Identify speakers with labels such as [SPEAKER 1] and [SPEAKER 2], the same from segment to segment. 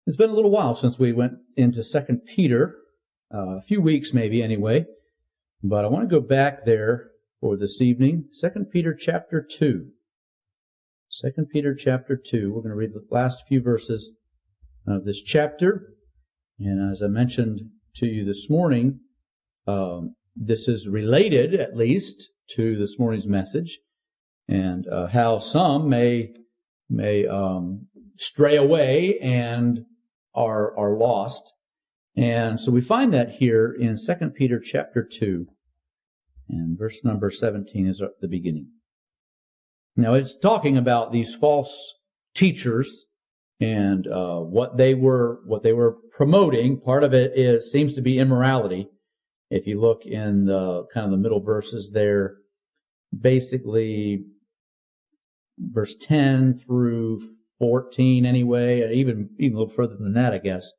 [SPEAKER 1] It's been a little while since we went into 2 Peter, a few weeks maybe anyway, but I want to go back there for this evening. 2 Peter chapter 2. 2 Peter chapter 2. We're going to read the last few verses of this chapter. And as I mentioned to you this morning, this is related, at least, to this morning's message, and how some may stray away and are lost. And so we find that here in 2 Peter chapter 2, and verse number 17 is the beginning. Now it's talking about these false teachers and what they were promoting. Part of it seems to be immorality. If you look in the kind of the middle verses there, basically verse 10 through 14 anyway, even a little further than that, I guess.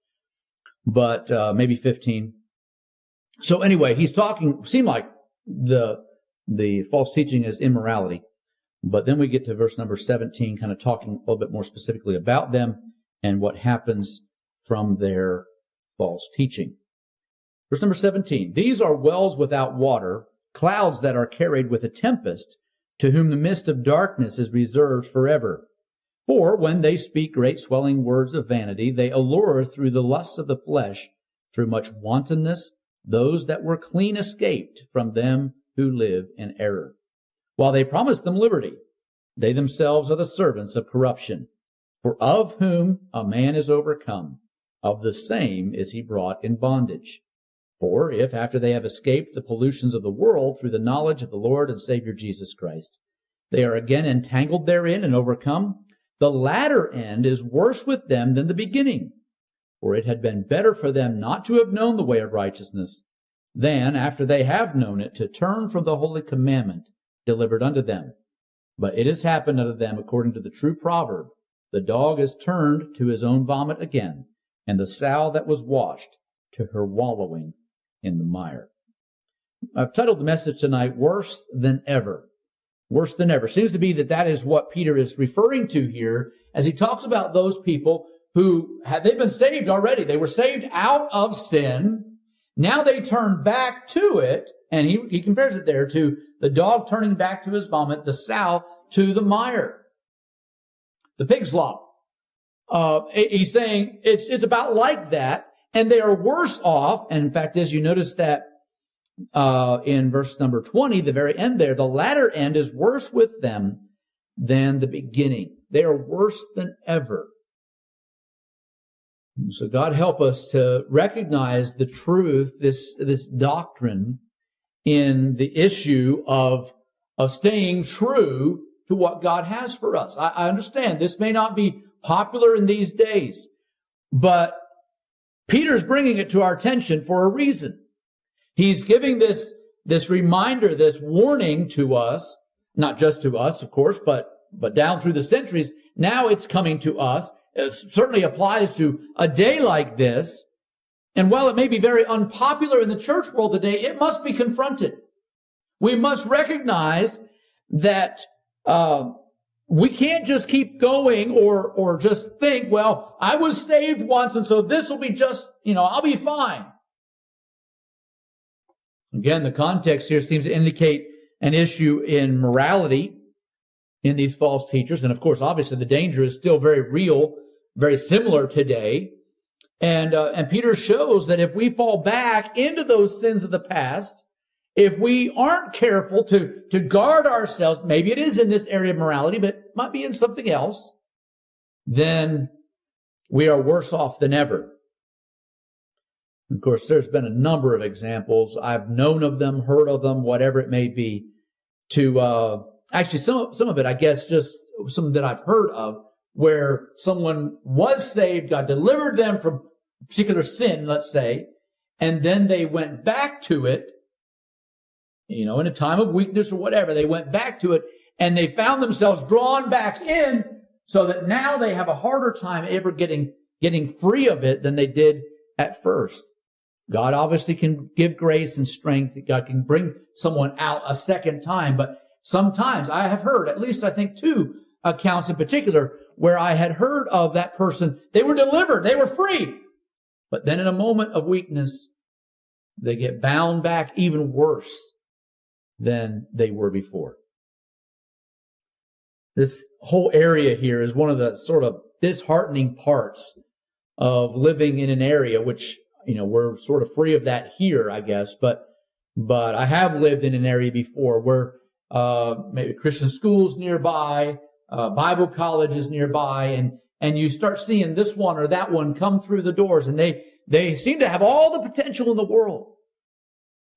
[SPEAKER 1] But maybe 15. So anyway, he's talking, seemed like the false teaching is immorality. But then we get to verse number 17, kind of talking a little bit more specifically about them and what happens from their false teaching. Verse number 17, these are wells without water, clouds that are carried with a tempest, to whom the mist of darkness is reserved forever. For when they speak great swelling words of vanity, they allure through the lusts of the flesh, through much wantonness, those that were clean escaped from them who live in error. While they promise them liberty, they themselves are the servants of corruption. For of whom a man is overcome, of the same is he brought in bondage. For if, after they have escaped the pollutions of the world through the knowledge of the Lord and Savior Jesus Christ, they are again entangled therein and overcome, the latter end is worse with them than the beginning. For it had been better for them not to have known the way of righteousness, than, after they have known it, to turn from the holy commandment delivered unto them. But it has happened unto them according to the true proverb, the dog is turned to his own vomit again, and the sow that was washed to her wallowing in the mire. I've titled the message tonight, Worse Than Ever. Worse than ever. Seems to be that is what Peter is referring to here as he talks about those people who they've been saved already. They were saved out of sin. Now they turn back to it, and he compares it there to the dog turning back to his vomit, the sow to the mire, the pig's slop. He's saying it's about like that, and they are worse off. And in fact, as you notice that in verse number 20, the very end there, the latter end is worse with them than the beginning. They are worse than ever. So God help us to recognize the truth, this doctrine in the issue of staying true to what God has for us. I understand this may not be popular in these days, but Peter's bringing it to our attention for a reason. He's giving this reminder, this warning to us, not just to us, of course, but down through the centuries. Now it's coming to us. It certainly applies to a day like this. And while it may be very unpopular in the church world today, it must be confronted. We must recognize that we can't just keep going or just think, well, I was saved once, and so this will be just, I'll be fine. Again, the context here seems to indicate an issue in morality in these false teachers. And of course, obviously, the danger is still very real, very similar today. And Peter shows that if we fall back into those sins of the past, if we aren't careful to guard ourselves, maybe it is in this area of morality, but it might be in something else, then we are worse off than ever. Of course, there's been a number of examples. I've known of them, heard of them, whatever it may be. Actually, some of it, I guess, just some that I've heard of, where someone was saved, God delivered them from a particular sin, let's say, and then they went back to it, in a time of weakness or whatever. They went back to it, and they found themselves drawn back in, so that now they have a harder time ever getting free of it than they did at first. God obviously can give grace and strength. God can bring someone out a second time. But sometimes I have heard, at least I think 2 accounts in particular, where I had heard of that person, they were delivered, they were free. But then in a moment of weakness, they get bound back even worse than they were before. This whole area here is one of the sort of disheartening parts of living in an area which, we're sort of free of that here, I guess, but I have lived in an area before where maybe Christian schools nearby, Bible colleges nearby, and you start seeing this one or that one come through the doors, and they seem to have all the potential in the world.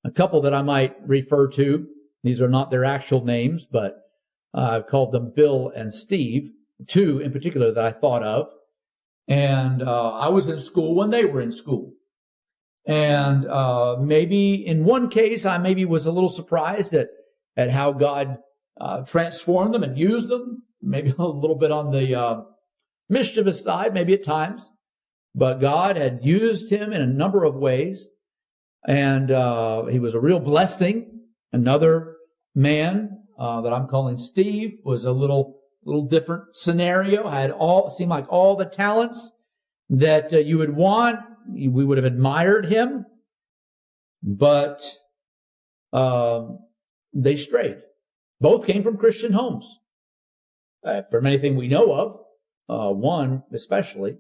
[SPEAKER 1] A couple that I might refer to, these are not their actual names, but I've called them Bill and Steve, two in particular that I thought of. And I was in school when they were in school. And maybe in one case, I maybe was a little surprised at how God transformed them and used them. Maybe a little bit on the mischievous side, maybe at times. But God had used him in a number of ways. And he was a real blessing. Another man that I'm calling Steve was a little different scenario. Seemed like all the talents that you would want. We would have admired him, but they strayed. Both came from Christian homes. From anything we know of, one especially,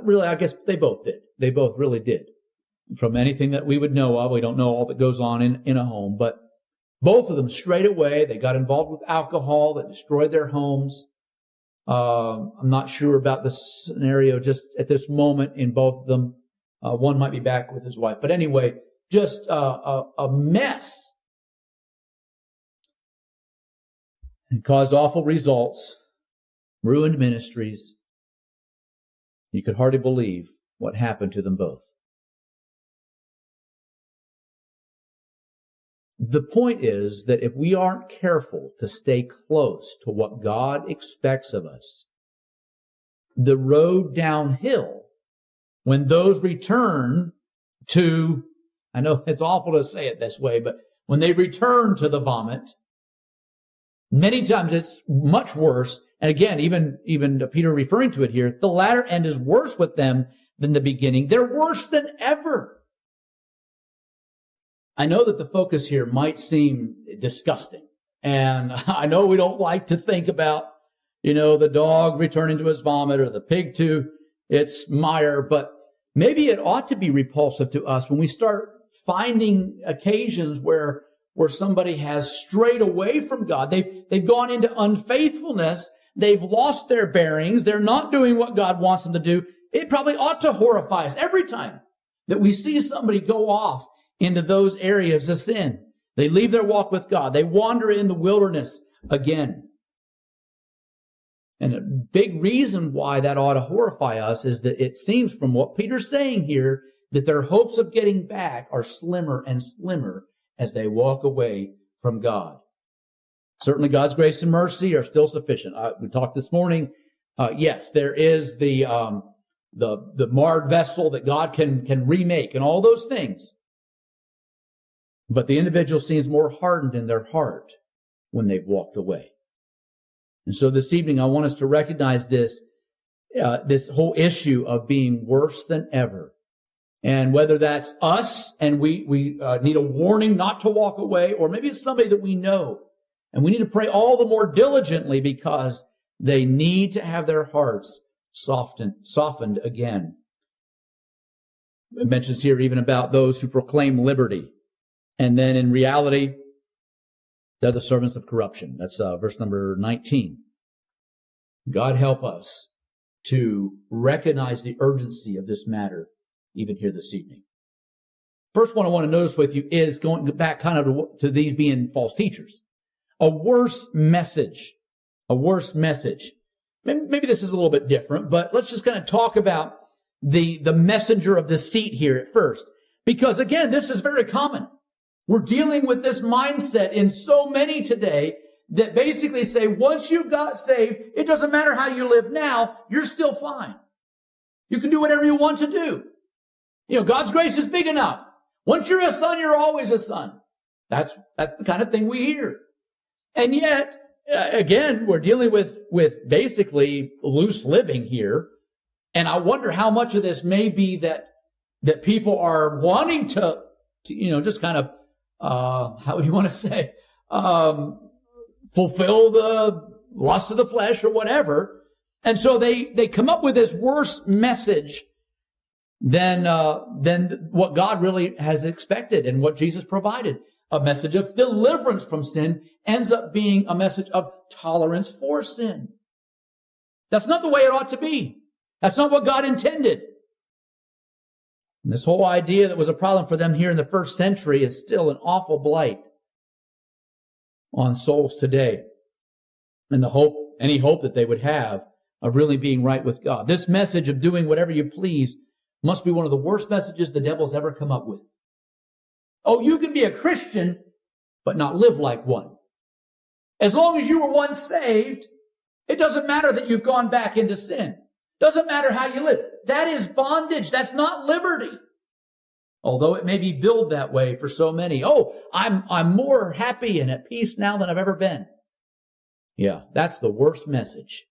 [SPEAKER 1] really, I guess they both did. They both really did. From anything that we would know of, we don't know all that goes on in a home, but both of them strayed away. They got involved with alcohol that destroyed their homes. I'm not sure about the scenario just at this moment in both of them. One might be back with his wife. But anyway, just a mess. And caused awful results, ruined ministries. You could hardly believe what happened to them both. The point is that if we aren't careful to stay close to what God expects of us, the road downhill, when those return to, I know it's awful to say it this way, but when they return to the vomit, many times it's much worse. And again, even Peter referring to it here, the latter end is worse with them than the beginning. They're worse than ever. I know that the focus here might seem disgusting. And I know we don't like to think about, the dog returning to his vomit or the pig to its mire, but maybe it ought to be repulsive to us when we start finding occasions where somebody has strayed away from God. They've gone into unfaithfulness. They've lost their bearings. They're not doing what God wants them to do. It probably ought to horrify us every time that we see somebody go off into those areas of sin. They leave their walk with God. They wander in the wilderness again. And a big reason why that ought to horrify us is that it seems from what Peter's saying here that their hopes of getting back are slimmer and slimmer as they walk away from God. Certainly God's grace and mercy are still sufficient. We talked this morning. Yes, there is the marred vessel that God can remake and all those things. But the individual seems more hardened in their heart when they've walked away. And so this evening, I want us to recognize this whole issue of being worse than ever. And whether that's us and we need a warning not to walk away, or maybe it's somebody that we know. And we need to pray all the more diligently because they need to have their hearts softened again. It mentions here even about those who proclaim liberty. And then in reality, they're the servants of corruption. That's verse number 19. God help us to recognize the urgency of this matter, even here this evening. First one I want to notice with you is going back kind of to these being false teachers. A worse message. A worse message. Maybe this is a little bit different, but let's just kind of talk about the messenger of deceit here at first. Because again, this is very common. We're dealing with this mindset in so many today that basically say, once you got saved, it doesn't matter how you live now, you're still fine. You can do whatever you want to do. God's grace is big enough. Once you're a son, you're always a son. That's the kind of thing we hear. And yet, again, we're dealing with basically loose living here. And I wonder how much of this may be that people are wanting to just kind of, how would you want to say, fulfill the lust of the flesh or whatever. And so they come up with this worse message than what God really has expected and what Jesus provided. A message of deliverance from sin ends up being a message of tolerance for sin. That's not the way it ought to be. That's not what God intended. And this whole idea that was a problem for them here in the first century is still an awful blight on souls today. And any hope that they would have of really being right with God. This message of doing whatever you please must be one of the worst messages the devil's ever come up with. Oh, you can be a Christian, but not live like one. As long as you were once saved, it doesn't matter that you've gone back into sin. Doesn't matter how you live. That is bondage. That's not liberty. Although it may be billed that way for so many. Oh, I'm more happy and at peace now than I've ever been. Yeah, that's the worst message.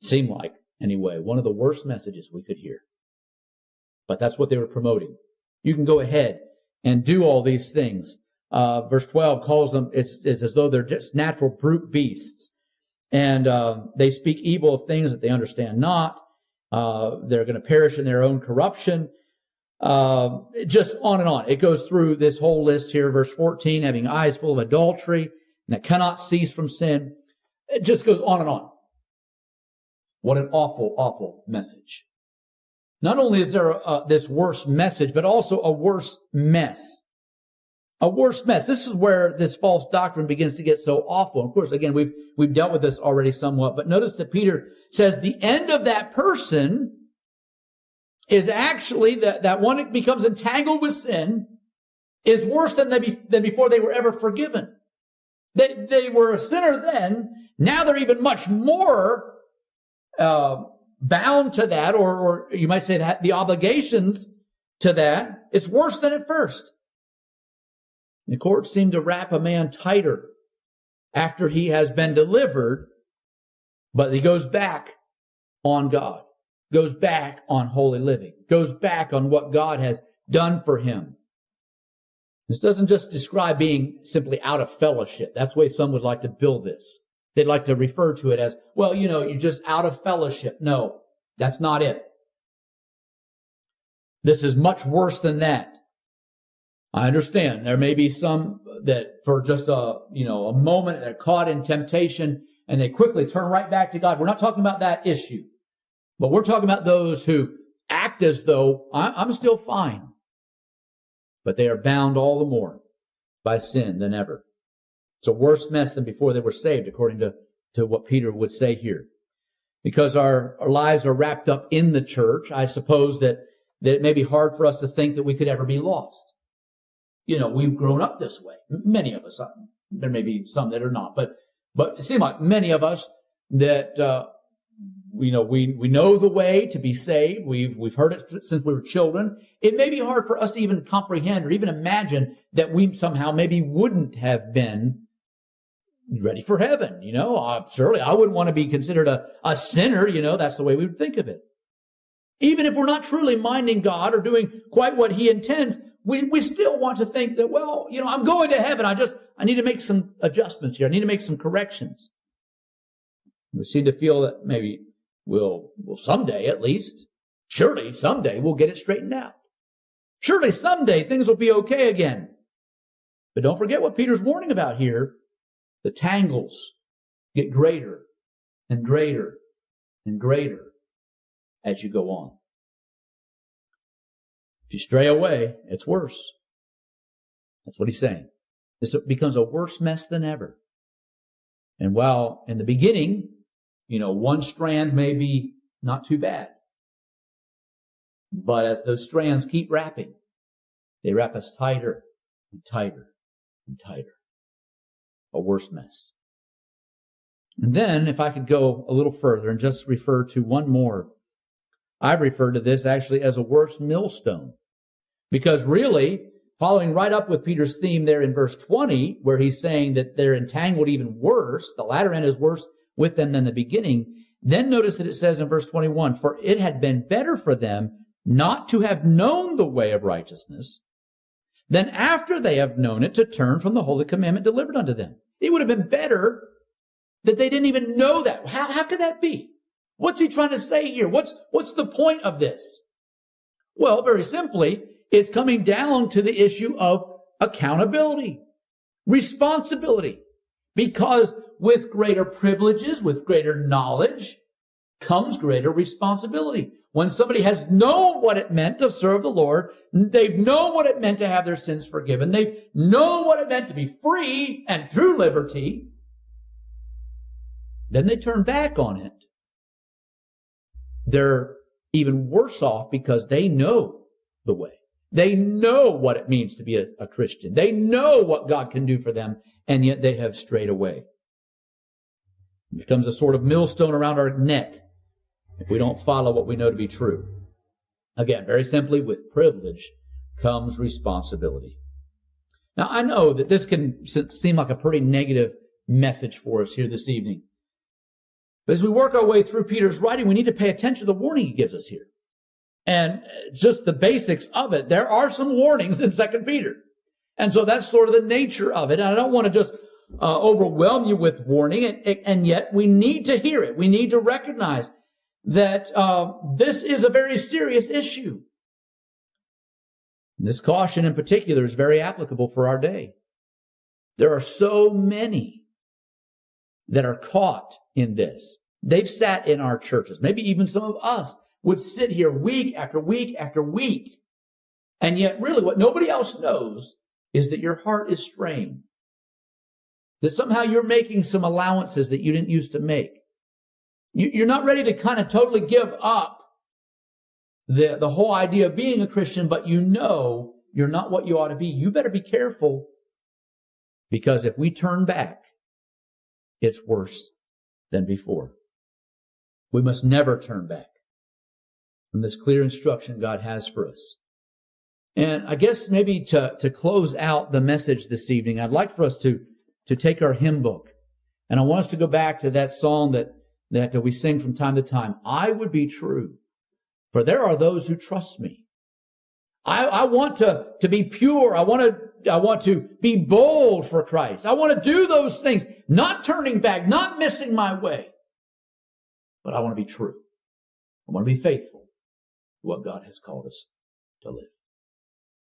[SPEAKER 1] Seemed like, anyway, one of the worst messages we could hear. But that's what they were promoting. You can go ahead and do all these things. Verse 12 calls them, it's as though they're just natural brute beasts. And they speak evil of things that they understand not. They're going to perish in their own corruption. Just on and on. It goes through this whole list here. Verse 14, having eyes full of adultery, and that cannot cease from sin. It just goes on and on. What an awful, awful message. Not only is there this worse message, but also a worse mess. A worse mess. This is where this false doctrine begins to get so awful. Of course, again, we've dealt with this already somewhat, but notice that Peter says the end of that person is actually that one that becomes entangled with sin is worse than before they were ever forgiven. They were a sinner then. Now they're even much more bound to that, or you might say that the obligations to that. It's worse than at first. The courts seem to wrap a man tighter after he has been delivered, but he goes back on God, goes back on holy living, goes back on what God has done for him. This doesn't just describe being simply out of fellowship. That's the way some would like to build this. They'd like to refer to it as, well, you're just out of fellowship. No, that's not it. This is much worse than that. I understand there may be some that for just a moment they're caught in temptation and they quickly turn right back to God. We're not talking about that issue, but we're talking about those who act as though I'm still fine, but they are bound all the more by sin than ever. It's a worse mess than before they were saved, according to what Peter would say here. Because our lives are wrapped up in the church, I suppose that it may be hard for us to think that we could ever be lost. We've grown up this way. Many of us. There may be some that are not, but it seems like many of us that we know the way to be saved. We've heard it since we were children. It may be hard for us to even comprehend or even imagine that we somehow maybe wouldn't have been ready for heaven. Surely I wouldn't want to be considered a sinner. That's the way we would think of it. Even if we're not truly minding God or doing quite what He intends, we still want to think that, well, I'm going to heaven. I need to make some adjustments here. I need to make some corrections. We seem to feel that maybe we'll someday at least, surely someday we'll get it straightened out. Surely someday things will be okay again. But don't forget what Peter's warning about here. The tangles get greater and greater and greater as you go on. If you stray away, it's worse. That's what he's saying. This becomes a worse mess than ever. And while in the beginning, one strand may be not too bad. But as those strands keep wrapping, they wrap us tighter and tighter and tighter. A worse mess. And then, if I could go a little further and just refer to one more, I've referred to this actually as a worse millstone. Because really, following right up with Peter's theme there in verse 20, where he's saying that they're entangled even worse, the latter end is worse with them than the beginning. Then notice that it says in verse 21, for it had been better for them not to have known the way of righteousness than after they have known it to turn from the holy commandment delivered unto them. It would have been better that they didn't even know that. How could that be? What's he trying to say here? What's the point of this? Well, very simply, it's coming down to the issue of accountability, responsibility. Because with greater privileges, with greater knowledge, comes greater responsibility. When somebody has known what it meant to serve the Lord, they've known what it meant to have their sins forgiven, they've known what it meant to be free and true liberty, then they turn back on it. They're even worse off because they know the way. They know what it means to be a Christian. They know what God can do for them, and yet they have strayed away. It becomes a sort of millstone around our neck if we don't follow what we know to be true. Again, very simply, with privilege comes responsibility. Now, I know that this can seem like a pretty negative message for us here this evening. But as we work our way through Peter's writing, we need to pay attention to the warning he gives us here. And just the basics of it, there are some warnings in 2 Peter. And so that's sort of the nature of it. And I don't want to just overwhelm you with warning, and yet we need to hear it. We need to recognize that this is a very serious issue. And this caution in particular is very applicable for our day. There are so many that are caught in this. They've sat in our churches. Maybe even some of us would sit here week after week after week. And yet really what nobody else knows is that your heart is strained. That somehow you're making some allowances that you didn't used to make. You're not ready to kind of totally give up the whole idea of being a Christian, but you know you're not what you ought to be. You better be careful, because if we turn back, it's worse than before. We must never turn back from this clear instruction God has for us. And I guess maybe to close out the message this evening, I'd like for us to take our hymn book. And I want us to go back to that song that we sing from time to time. I would be true, for there are those who trust me. I want to be pure. I want to be bold for Christ. I want to do those things, not turning back, not missing my way. But I want to be true. I want to be faithful to what God has called us to live.